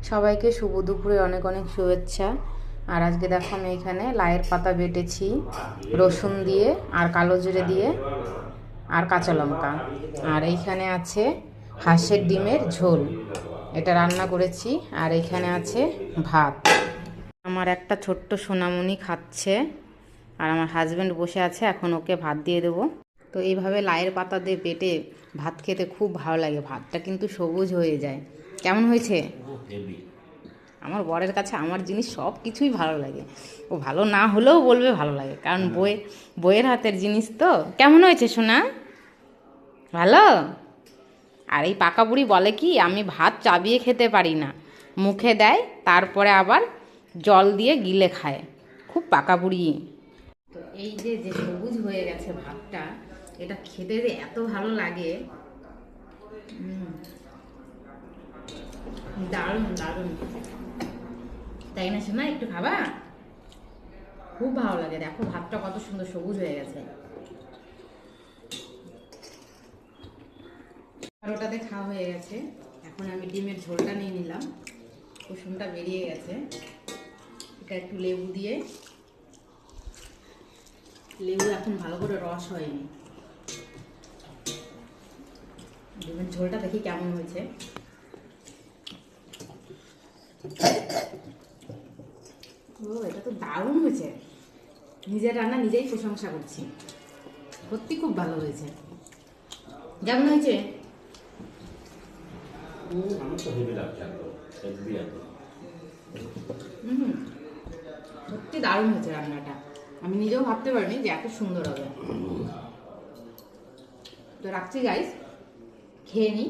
সবাইকে শুভ দুপুরে অনেক অনেক শুভেচ্ছা। আর আজকে দেখো আমি এখানে লাইয়ের পাতা বেটেছি রসুন দিয়ে আর কালো জিরে দিয়ে আর কাঁচা লঙ্কা। আর এইখানে আছে হাঁসের ডিমের ঝোল, এটা রান্না করেছি। আর এইখানে আছে ভাত। আমার একটা ছোট্ট সোনামণি খাচ্ছে আর আমার হাজব্যান্ড বসে আছে, এখন ওকে ভাত দিয়ে দেবো। তো এইভাবে লাইয়ের পাতা দিয়ে বেটে ভাত খেতে খুব ভালো লাগে, ভাতটা কিন্তু সবুজ হয়ে যায়। কেমন হয়েছে? আমার বরের কাছে আমার জিনিস সব কিছুই ভালো লাগে, ও ভালো না হলেও বলবে ভালো লাগে, কারণ বইয়ের হাতের জিনিস তো। কেমন হয়েছে সোনা? ভালো? আর এই পাকা বুড়ি বলে কি, আমি ভাত চাবিয়ে খেতে পারি না, মুখে দেয় তারপরে আবার জল দিয়ে গিলে খায়, খুব পাকা বুড়ি। তো এই যে যে সবুজ হয়ে গেছে ভাতটা, এটা খেতে যে এত ভালো লাগে, দারুণ দারুণ, তাই না শোনা? একটু খাবা? খুব ভালো লাগে। দেখো ভাতটা কত সুন্দর সবুজ হয়ে গেছে। আর ওটাতে খাওয়া হয়ে গেছে। এখন আমি ডিমের ঝোলটা নিয়ে নিলাম, কুসুমটা বেরিয়ে গেছে। এটা একটু লেবু দিয়ে, লেবু এখন ভালো করে রস হয়নি। ডিমের ঝোলটা দেখি কেমন হয়েছে। ও, এটা তো দারুণ হয়েছে। নিজের রান্না নিজেই প্রশংসা করছি, সত্যি খুব ভালো হয়েছে। কেমন হয়েছে? সত্যি দারুণ হয়েছে রান্নাটা, আমি নিজেও ভাবতে পারিনি যে এত সুন্দর হবে। তো রাখছি গাইস, খেয়ে নিই।